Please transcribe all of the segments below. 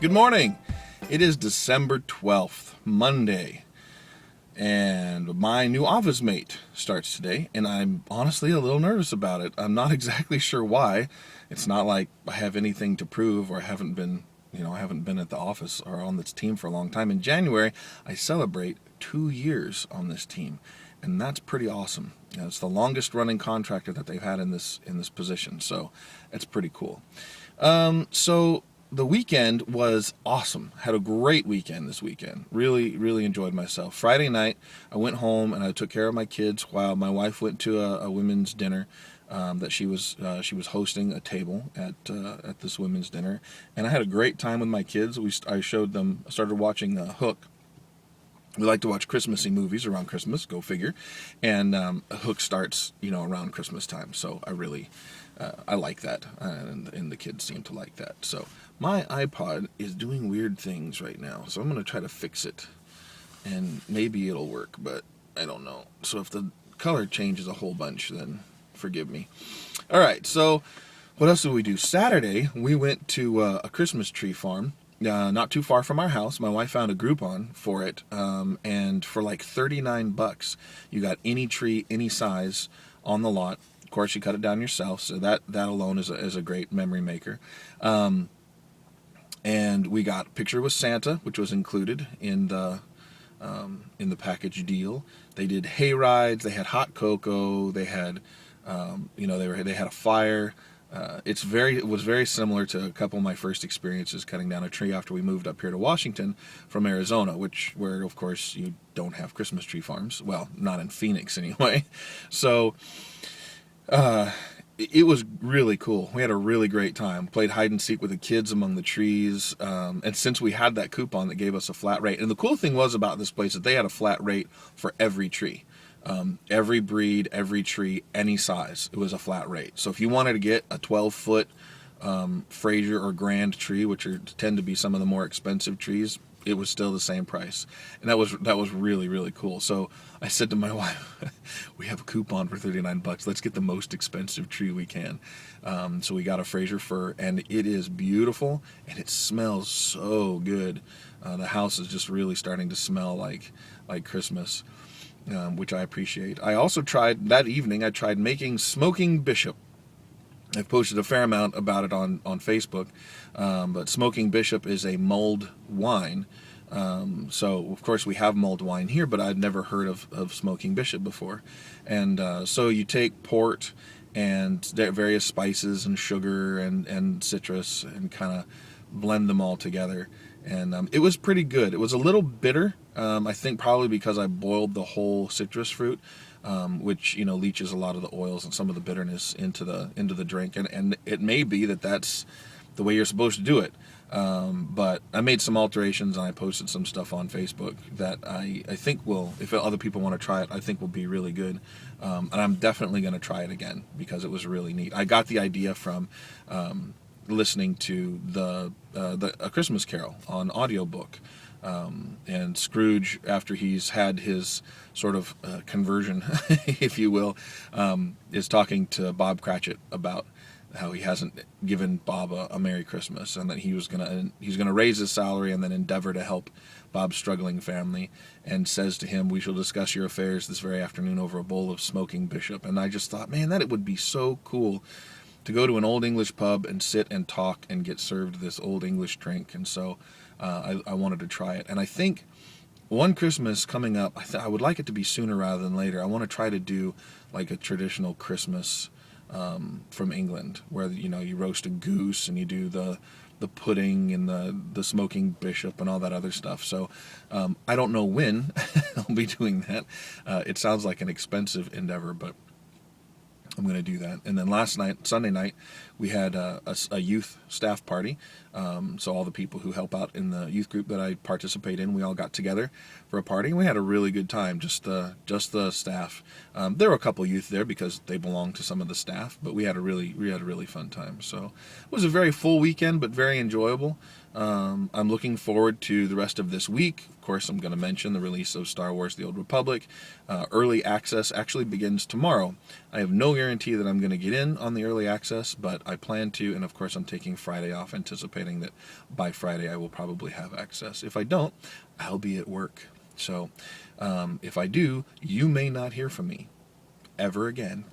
Good morning. It is December 12th, Monday, and my new Officemate starts today, and I'm honestly a little nervous about it. I'm not exactly sure why. It's not like I have anything to prove or I haven't been at the office or on this team for a long time. In January, I celebrate 2 years on this team, and that's pretty awesome. It's the longest running contractor that they've had in this position, so it's pretty cool. So the weekend was awesome. Had a great weekend this weekend. Really, really enjoyed myself. Friday night, I went home and I took care of my kids while my wife went to a women's dinner that she was hosting a table at this women's dinner, and I had a great time with my kids. I started watching Hook. We like to watch Christmassy movies around Christmas, go figure, and Hook starts around Christmas time, so I like that, and the kids seem to like that. So my iPod is doing weird things right now, so I'm going to try to fix it, and maybe it'll work, but I don't know. So if the color changes a whole bunch, then forgive me. All right, so what else did we do? Saturday, we went to a Christmas tree farm. Not too far from our house. My wife found a Groupon for it, and for like $39, you got any tree, any size on the lot. Of course, you cut it down yourself, so that alone is a great memory maker. And we got a picture with Santa, which was included in the package deal. They did hay rides. They had hot cocoa. They had they had a fire. It was very similar to a couple of my first experiences cutting down a tree after we moved up here to Washington from Arizona, where of course you don't have Christmas tree farms. Well, not in Phoenix anyway. So it was really cool. We had a really great time. Played hide and seek with the kids among the trees. And since we had that coupon that gave us a flat rate, and the cool thing was about this place that they had a flat rate for every tree. Every breed, every tree, any size, it was a flat rate. So if you wanted to get a 12-foot Fraser or Grand tree, which tend to be some of the more expensive trees, it was still the same price. And that was really, really cool. So I said to my wife, we have a coupon for $39. Let's get the most expensive tree we can. So we got a Fraser fir, and it is beautiful, and it smells so good. The house is just really starting to smell like Christmas. Which I appreciate. I also tried making smoking bishop. I've posted a fair amount about it on Facebook, but smoking bishop is a mulled wine. So of course we have mulled wine here, but I'd never heard of smoking bishop before. And so you take port and various spices and sugar and citrus and kind of blend them all together. And it was pretty good. It was a little bitter, I think probably because I boiled the whole citrus fruit, which leaches a lot of the oils and some of the bitterness into the drink. And it may be that that's the way you're supposed to do it. But I made some alterations and I posted some stuff on Facebook that I think will, if other people want to try it, I think will be really good. And I'm definitely going to try it again because it was really neat. I got the idea from listening to A Christmas Carol on audiobook, and Scrooge, after he's had his sort of conversion, if you will, is talking to Bob Cratchit about how he hasn't given Bob a Merry Christmas, and that he's gonna raise his salary and then endeavor to help Bob's struggling family, and says to him, "We shall discuss your affairs this very afternoon over a bowl of smoking bishop." And I just thought, man, that it would be so cool to go to an Old English pub and sit and talk and get served this Old English drink. And so I wanted to try it. And I think one Christmas coming up, I would like it to be sooner rather than later. I want to try to do like a traditional Christmas from England, where you roast a goose and you do the pudding and the smoking bishop and all that other stuff. So I don't know when I'll be doing that. It sounds like an expensive endeavor, but I'm going to do that. And then Sunday night, we had a youth staff party. So all the people who help out in the youth group that I participate in, we all got together for a party, and we had a really good time. Just the staff. There were a couple youth there because they belong to some of the staff, but we had a really fun time. So it was a very full weekend, but very enjoyable. I'm looking forward to the rest of this week. Of course, I'm going to mention the release of Star Wars: The Old Republic. Early access actually begins tomorrow. I have no guarantee that I'm going to get in on the early access, but I plan to, and of course I'm taking Friday off anticipating anticipating that by Friday I will probably have access. If I don't, I'll be at work. So if I do, you may not hear from me ever again.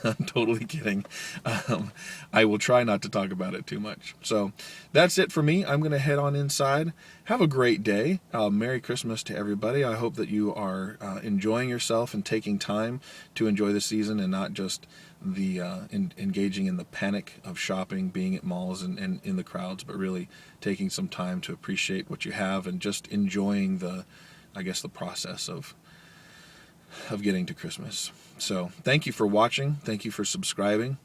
I'm totally kidding. I will try not to talk about it too much. So that's it for me. I'm going to head on inside. Have a great day. Merry Christmas to everybody. I hope that you are enjoying yourself and taking time to enjoy the season and not just the engaging in the panic of shopping, being at malls and in the crowds, but really taking some time to appreciate what you have and just enjoying the process of getting to Christmas. So thank you for watching. Thank you for subscribing.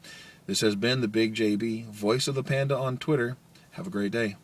This has been the Big JB, voice of the panda on Twitter. Have a great day.